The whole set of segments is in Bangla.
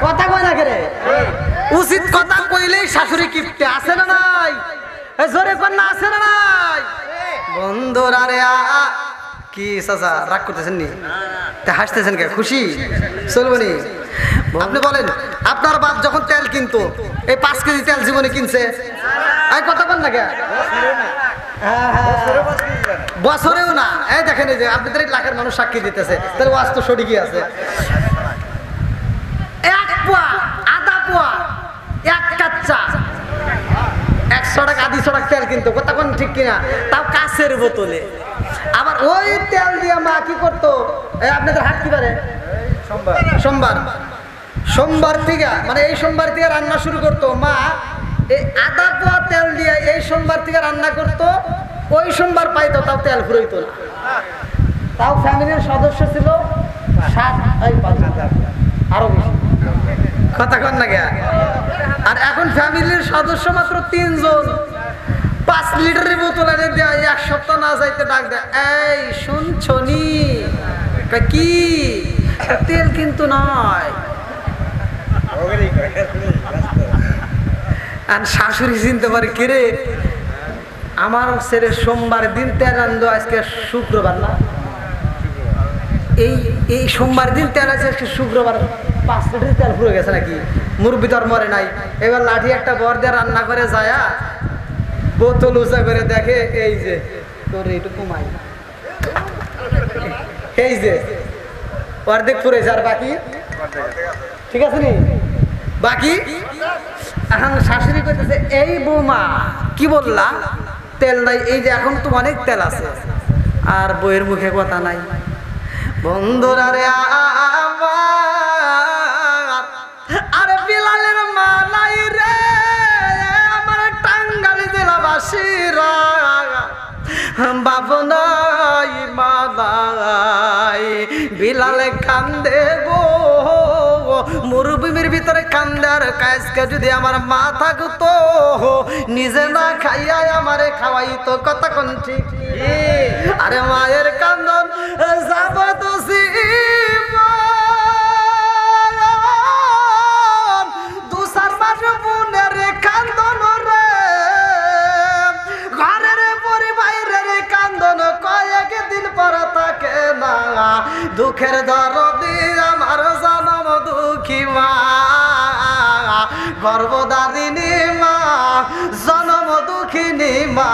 কথা কয় না রে, উচিত কথা কইলেই শাশুড়ি কিপটে আছে না নাই? জোরে কন্যা আছে না নাই? বন্ধুরা রে কি চাচা রাগ করতেছেন নি? হাসতেছেন কে? খুশি চলবো নি? আপনি বলেন, আপনার বাপ যখন তেল কিনতো, এই 5 কেজি তেল জীবনে কিনছে? কথা বল না কে? বছরেও না। এই দেখেন, এই যে আপনাদের লাখের মানুষ সাক্ষী দিতেছে, তাহলে ওয়াজ তো সঠিকই আছে। 1 পোয়া, আধা পোয়া, 1 কাচ্চা 100 টাকা, 250 টাকা তেল কিনতো। কথা কোন ঠিক কিনা? তাও কাছের বোতলে। আবার ওই তেল দিয়ে মা কি করতো? আপনাদের হাট কি পারে? সোমবার থেকে, মানে এই সোমবার থেকে রান্না শুরু করতো মা। এই আধা পোয়া তেল দিয়ে এই সোমবার থেকে রান্না করতো। ওই সোমবার পাইতো, তাও তেল ফুরাইতো না। তাও ফ্যামিলির সদস্য ছিল 7-5 আরো বেশি। কথা কন না কে? আর এখন ফ্যামিলির সদস্য মাত্র 3 জন। 5 লিটারের বোতল এনে দেয়, 1 সপ্তাহ না যাইতে ডাক দেয়, এই শুনছো নি? কি তেল কিন্তু নয়। আর শাশুড়ি চিনতে পারে, কিরে আমার ছেলে সোমবার দিন তেল আনলো, আজকে শুক্রবার না? এই সোমবার দিন তেল আছে, আজকে শুক্রবার। 5 লিটার তেল পুরো গেছে নাকি? মুরব্বি তো আর মরে নাই। এবার লাঠি একটা বর দিয়ে রান্না করে যায়, বোতল উঁচা করে দেখে, এই যে তোর একটু কমাই, এই যে অর্ধেক পুরেছে, আর বাকি ঠিক আছে নি? বাকি এখন শাশুড়ি কইতেছে, এই বৌমা কি বললা? তেল নাই। এই যে এখন তো অনেক তেল আছে। আর বইয়ের মুখে কথা নাই। বন্ধুরা রে আরে বিলালের মা নাই রে, আমার টাঙ্গাইল জেলাবাসীরা বাবু নাই, মা নাই। বিলালে কান্দে গো, মরুভূমির ভিতরে কান্দে। আর কাজকে যদি আমার মা থাকতো, নিজে না খাইয়া আমারে খাওয়াইতো। কথা কোন ঠিক? আরে মায়ের কান্দন যাব তো দুসার মাস বোনের কান্দন রে, ঘরের পরিবারের কান্দন কয়েকদিন পর থাকে না। দুঃখের দরদি আমার জনম দুঃখী মা, গর্ভধারিণী মা, জনম দুঃখিনী মা।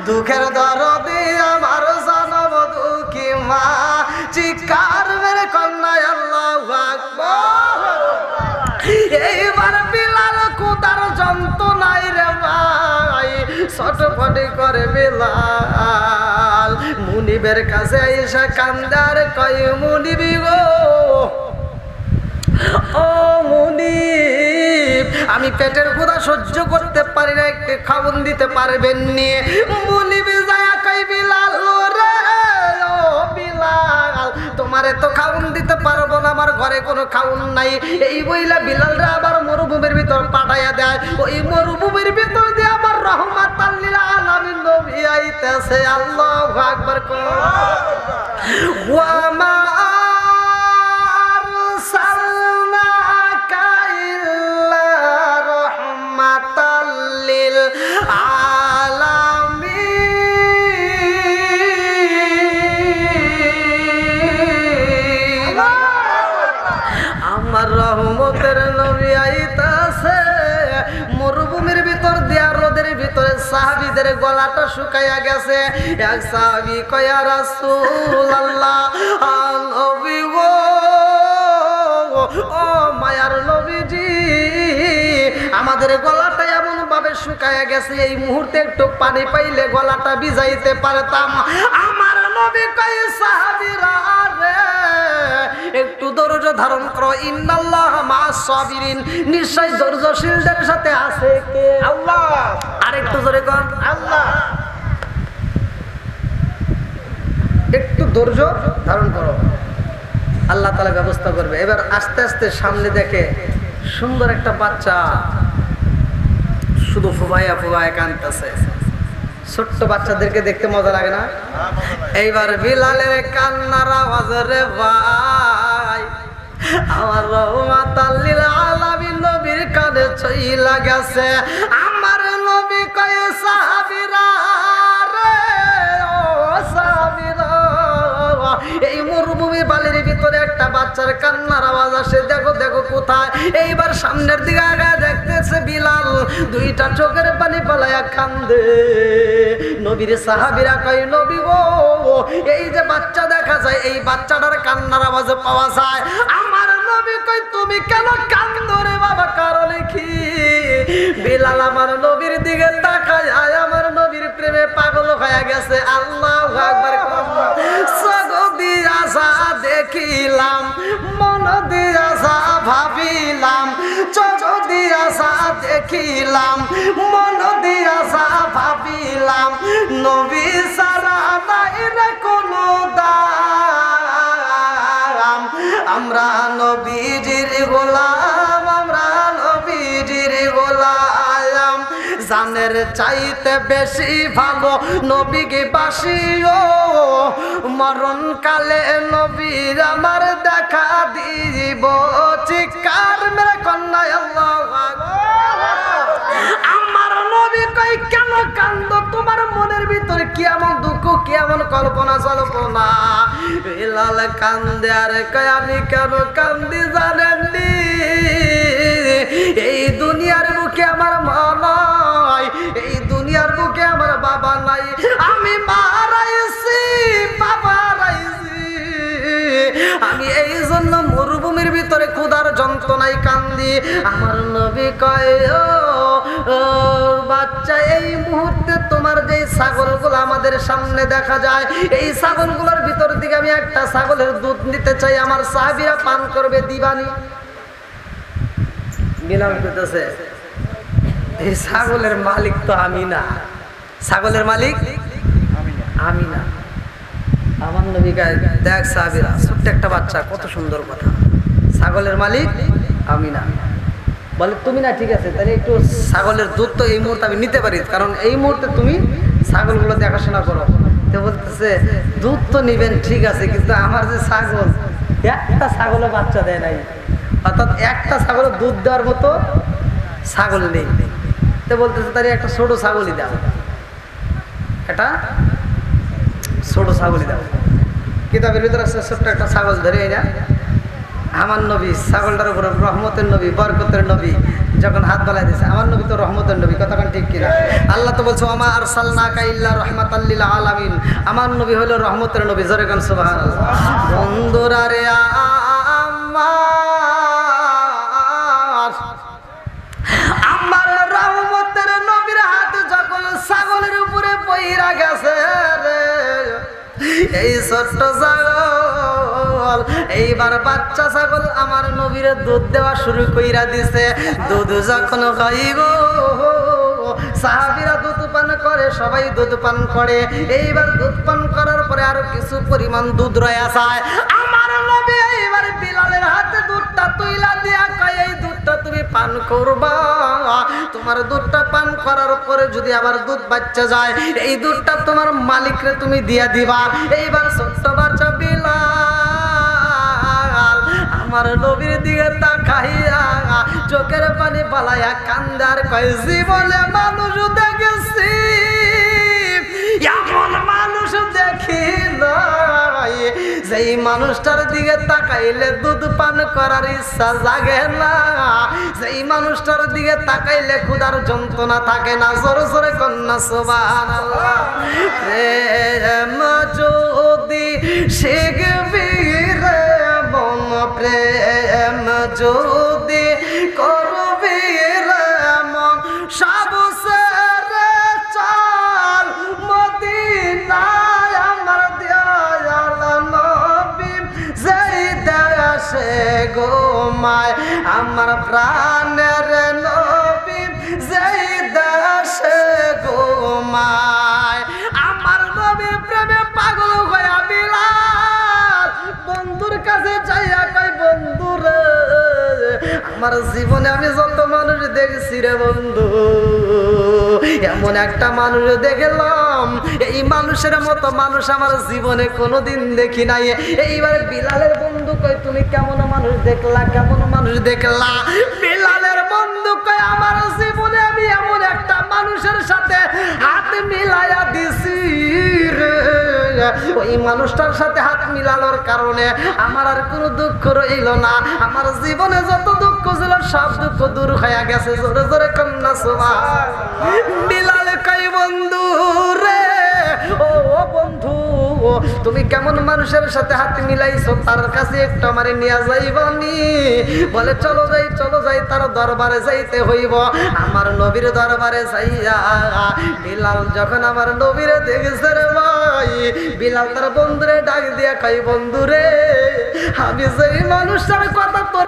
দুঃখের দরদি আমার জনম দুঃখী মা। চিৎকার মেরে কন্যায় আল্লাহু আকবার। এইবার বিলাল কুদার যন্ত্রণায় রে ভাই ছটফটি করে বিলাল। মুনিবের কাছে এসে কান্দার কয়, মুনিবি গো, ও মুনিব, আমি পেটের ক্ষুধা সহ্য করতে পারি না, একটু খাওন দিতে পারবেন নি? মুনিব যায় কই, বিলাল রে, ও বিলাল, তোমারে তো খাওন দিতে পারবো না, আমার ঘরে কোনো খাওন নাই। এই বইলা বিলালরা আবার মরুভূমির ভিতর পাঠাইয়া দেয়। ওই মরুভূমির ভিতর দিয়ে আবার রহমাতাল লিল আলামিন নবী আইতেছে। আল্লাহু আকবার। ওয়া মা আমার রহমতের নবী আইতাছে। মরুভূমির ভিতর দিয়া রোদের ভিতরে সাহাবীদের গলাটা শুকাইয়া গেছে। এক সাহাবী কয়, ইয়া রাসূলুল্লাহ, নবী গো, ও মায়ার নবীজি, আমাদের গলাটা এমন ভাবে শুকাইয়া গেছে, এই মুহূর্তে একটু পানি পাইলে গলাটা ভিজাইতে পারতাম। আমার নবী কয়, সাহাবীরা রে, একটু ধৈর্য ধারণ করো, ইন্নাল্লাহা মা'আস সাবিরিন, নিশ্চয় ধৈর্যশীলদের সাথে আছে কে? আল্লাহ। আরেকটু জোরে কর, আল্লাহ। একটু ধৈর্য ধারণ করো, আল্লাহ তাআলা ব্যবস্থা করবে। এবার আস্তে আস্তে সামনে দেখে সুন্দর একটা বাচ্চা শুধু ফুবাইয়া ফুবাইয়া কাঁদতেছে। ছোট্ট বাচ্চাদেরকে দেখতে মজা লাগে না? এইবার বিলালের কান্নার আওয়াজ রে ভাই, আমার রহমাতাল পইরা গেছে। আমার নবী কয় সাহাবীরা রে ও সাহাবীরা, এই মরুভূমি বালির ভিতরে একটা বাচ্চার কান্নার আওয়াজ আসে, দেখো দেখো কোথায়। এইবার সামনের দিকে আগায় দেখতেছে বিলাল দুইটা চোখের পানি পালায়া কান্দে। নবীর সাহাবীরা কয় নবী গো, এই যে বাচ্চা দেখা যায় এই বাচ্চাটার কান্নার আওয়াজ পাওয়া যায়। আমার নবী কয় তুমি কেন কান্দো রে বাবা, কারণ কি? বিলাল আমার নবীর দিকে তাকায়, আমার নবীর প্রেমে পাগল হয়ে গেছে। আল্লাহু আকবার। সগদি আশা দেখিলাম, মন দিয়া আশা ভাবিলাম, চোখ দিয়া আশা দেখিলাম, মন দিয়া আশা ভাবিলাম, নবী সারা নাই রে কোনো দাম। আমরা নবীজির গোলাম, আমরা নবীজির গোলাম, জানের চাইতে বেশি ভালো নবীকে বাসিও। মরণ কালে নবীর আমার দেখা দিব, চিৎকার মেরে কন্যা আল্লাহু আকবার। আমার নবী কই কেন কান্দো, তোমার মনের ভিতরে কি এমন দুঃখ, কি এমন কল্পনা জল্পনা? বিলাল কান্দে আর কয় আমি কেন কান্দি জানেননি? এই দুনিয়ার বুকে আমার মা নাই, এই দুনিয়ার বুকে আমার বাবা নাই, আমি মা হারাইছি, বাবা হারাইছি। আমি এই জন্য মরুভূমির ভিতরে ক্ষুধার যন্ত্রণায় কান্দি। আমার নবী কয় ও বাচ্চা, এই মুহূর্তে তোমার যে ছাগলগুলো আমাদের সামনে দেখা যায়, এই ছাগলগুলোর ভিতর দিকে আমি একটা ছাগলের দুধ নিতে চাই, আমার সাহাবীরা পান করবে, দিবানি? বিলাল কইতেছে এই ছাগলের মালিক তো আমি না, ছাগলের মালিক আমি না। আমার নবী গায় দেখ সাহাবীরা, ছোট্ট একটা বাচ্চা, কত সুন্দর কথা, ছাগলের মালিক আমি না। বলে তুমি না, ঠিক আছে, তাহলে একটু ছাগলের দুধ তো এই মুহূর্তে আমি নিতে পারি, কারণ এই মুহূর্তে তুমি ছাগলগুলো দেখাশোনা করো। তো বলতেছে দুধ তো নিবেন, ঠিক আছে, কিন্তু আমার যে ছাগল, একটা ছাগলও বাচ্চা দেয় নাই, অর্থাৎ একটা ছাগলের দুধ দেওয়ার মতো ছাগল নেই। তো বলতেছে তাহলে একটা ছোট ছাগলই দাও, একটা ছোট ছাগলই দাও। কিতাবের ভিতরে ছোট্ট একটা ছাগল ধরে না, আমার নবী ছাগলটার উপরে রহমতের নবী, বরকতের নবী যখন হাত বালাই দিয়েছে, আমার নবী তো রহমতের নবী, কথাখান ঠিক কিনা? আল্লাহ তো বলছে ওমা আরসালনাকা ইল্লা রাহমাতাল লিল আলামিন, আমার নবী হলো রহমতের নবী। জোরে গান সুবহানাল্লাহ। বন্ধুরা রে আমার রহমতের নবীর হাত যখন ছাগলের উপরে পইরা গেছে রে, এই ছোট্ট ছাগল এইবার বাচ্চা ছাগল আমার নবীর দুধ দেওয়া শুরু কইরা দিছে। দুধ যখন খাইব সাহাবীরা দুধ পান করে, সবাই দুধ পান করে। এইবার দুধ পান করার পরে আরো কিছু পরিমাণ দুধ রয়ে যায়। আমার নবী এইবার বিলালের হাতে দুধটা তুইলা দিয়া কয় এই দুধটা তুমি পান করবা, তোমার দুধটা পান করার পরে যদি আবার দুধ বাচ্চা যায়, এই দুধটা তোমার মালিকরে তুমি দিয়া দিবা। এইবার ছোট্ট বাচ্চা বিলাল আমার নবীর দিকে তাকাইয়া চোখের পানি পালাইয়া কান্দার কয় জীবনে মানুষ দেখেছি, এমন মানুষ দেখি নাই যেই মানুষটার দিকে তাকাইলে দুধ পান করার ইচ্ছা জাগে না, যেই মানুষটার দিকে তাকাইলে ক্ষুধার যন্ত্রণা থাকে না। জোরে জোরে কন্যা সুবহানাল্লাহ। প্রেম যদি শিখবি রে মন, প্রেম যদি করবি রে মন, সব সেরে চল মদিনায় আমার দয়াল নবী যেই দেশে ঘুমায়, আমার প্রাণের নবী যেই দেশে ঘুমায়। আমার নবী প্রেমে পাগল হইয়া বিলাল বন্ধুর কাছে যাইয়া কই বন্ধু রে, আমার জীবনে আমি যত মানুষ দেখছি রে বন্ধু, এমন একটা মানুষ দেখলাম, এই মানুষের মতো মানুষ আমার জীবনে কোনোদিন দেখি নাই। এইবার বিলালের বন্ধু কই তুমি কেমন মানুষ দেখলা, কেমন মানুষ দেখলা? বিলালের বন্ধু কই আমার জীবনে হাত মিলাইয়া দিছি রে। ওই মানুষটার সাথে হাত মিলানোর কারণে আমার আর কোনো দুঃখ রইল না। আমার জীবনে যত দুঃখ ছিল সব দুঃখ দূর হয়ে গেছে। জোরে জোরে কন্যা সুবহান। বিলাল কই বন্ধু রে, ও বন্ধু তুমি কেমন মানুষের সাথে হাত মিলাইছো, তার কাছে একটু আমারে নিয়ে যাইবনি? বলে চলো যাই চলো যাই, তার দরবারে যাইতে হইব। আমার নবীর দরবারে যাইয়া বিলাল যখন আমার নবীরে দেখেছে রে ভাই, বিলাল তার বন্ধুরে ডাক দিয়া কই বন্ধুরে, আমি যেই মানুষটার কথা তোর